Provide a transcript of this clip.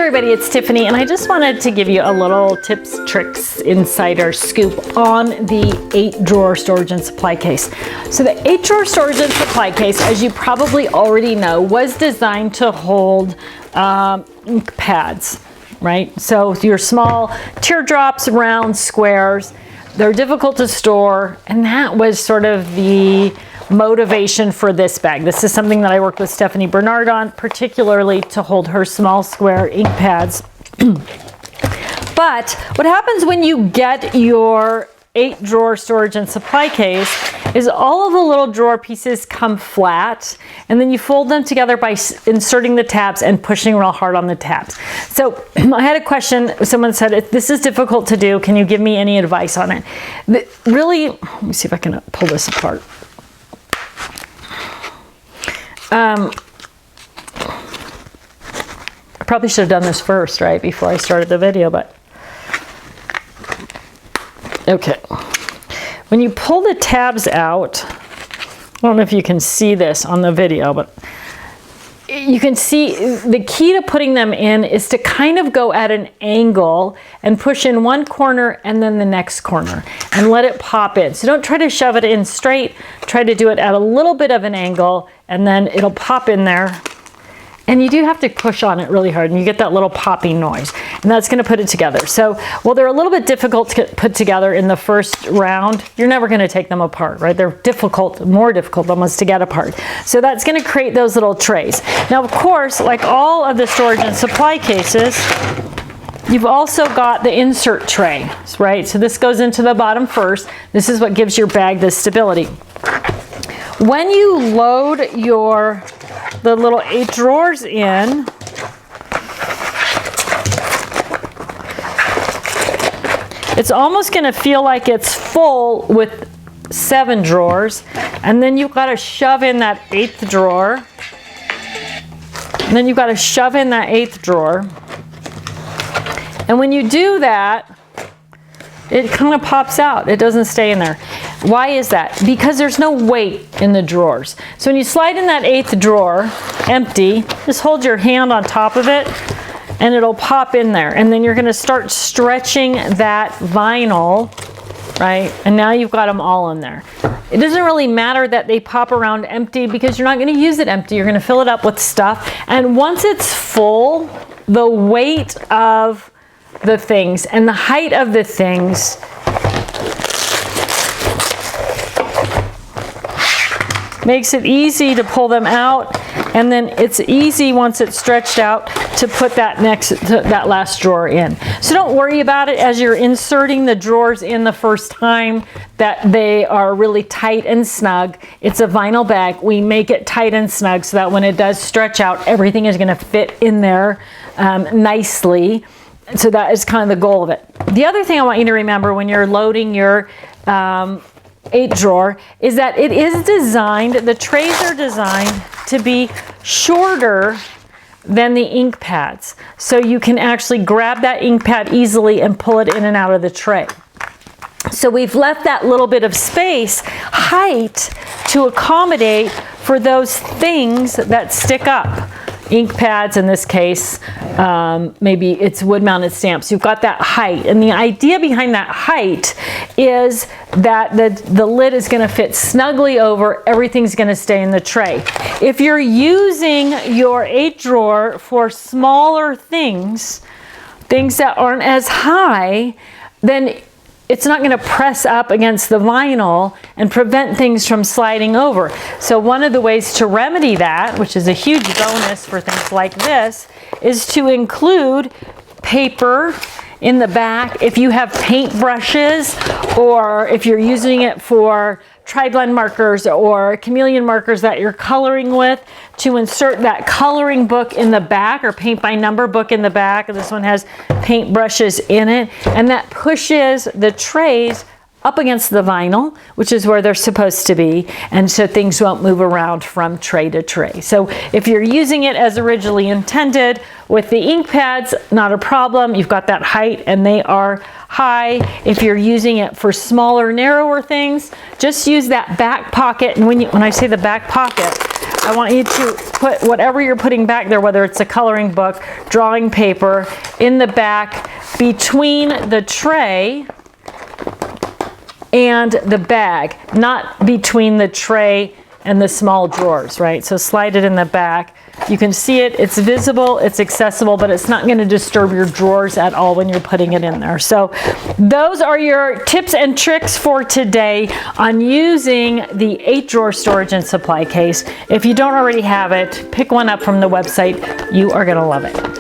everybody, it's Tiffany, and I just wanted to give you a little tips, tricks, insider scoop on the 8-drawer storage and supply case. So the 8-drawer storage and supply case, as you probably already know, was designed to hold ink pads, right? So your small teardrops, round squares, they're difficult to store, and that was sort of the motivation for this bag. This is something that I worked with Stephanie Bernard on, particularly to hold her small square ink pads. But what happens when you get your 8-drawer storage and supply case is all of the little drawer pieces come flat, and then you fold them together by inserting the tabs and pushing real hard on the tabs. So I had a question. Someone said, if this is difficult to do, can you give me any advice on it? Really, let me see if I can pull this apart. I probably should have done this first, right, before I started the video, but okay. When you pull the tabs out, I don't know if you can see this on the video, but you can see the key to putting them in is to kind of go at an angle and push in one corner and then the next corner and let it pop in. So don't try to shove it in straight, try to do it at a little bit of an angle, and then it'll pop in there. And you do have to push on it really hard, and you get that little popping noise, and that's going to put it together. So while they're a little bit difficult to put together in the first round, you're never going to take them apart, right? They're difficult, more difficult almost to get apart. So that's going to create those little trays. Now, of course, like all of the storage and supply cases, you've also got the insert tray, right? So this goes into the bottom first. This is what gives your bag the stability. When you load the little 8 drawers in, it's almost going to feel like it's full with 7 drawers, and then you've got to shove in that 8th drawer, and then you've got to shove in that 8th drawer. And when you do that, it kind of pops out. It doesn't stay in there. Why is that? Because there's no weight in the drawers. So when you slide in that 8th drawer, empty, just hold your hand on top of it and it'll pop in there. And then you're gonna start stretching that vinyl, right? And now you've got them all in there. It doesn't really matter that they pop around empty because you're not gonna use it empty. You're gonna fill it up with stuff. And once it's full, the weight of the things and the height of the things makes it easy to pull them out, and then it's easy once it's stretched out to put that last drawer in. So don't worry about it as you're inserting the drawers in the first time that they are really tight and snug. It's a vinyl bag. We make it tight and snug so that when it does stretch out, everything is going to fit in there nicely. So that is kind of the goal of it. The other thing I want you to remember when you're loading your 8 drawer is that it is designed, the trays are designed to be shorter than the ink pads. So you can actually grab that ink pad easily and pull it in and out of the tray. So we've left that little bit of space, height, to accommodate for those things that stick up. Ink pads in this case, maybe it's wood-mounted stamps. You've got that height, and the idea behind that height is that the lid is going to fit snugly over, everything's going to stay in the tray. If you're using your 8 drawer for smaller things that aren't as high, then it's not going to press up against the vinyl and prevent things from sliding over. So one of the ways to remedy that, which is a huge bonus for things like this, is to include paper in the back. If you have paint brushes, or if you're using it for tri-blend markers or chameleon markers that you're coloring with, to insert that coloring book in the back, or paint by number book in the back. This one has paint brushes in it, and that pushes the trays up against the vinyl, which is where they're supposed to be, and so things won't move around from tray to tray. So if you're using it as originally intended with the ink pads, not a problem. You've got that height and they are high. If you're using it for smaller, narrower things, just use that back pocket. And when I say the back pocket, I want you to put whatever you're putting back there, whether it's a coloring book, drawing paper, in the back between the tray and the bag, not between the tray and the small drawers, right? So slide it in the back. You can see it, it's visible, it's accessible, but it's not gonna disturb your drawers at all when you're putting it in there. So those are your tips and tricks for today on using the 8-drawer storage and supply case. If you don't already have it, pick one up from the website. You are gonna love it.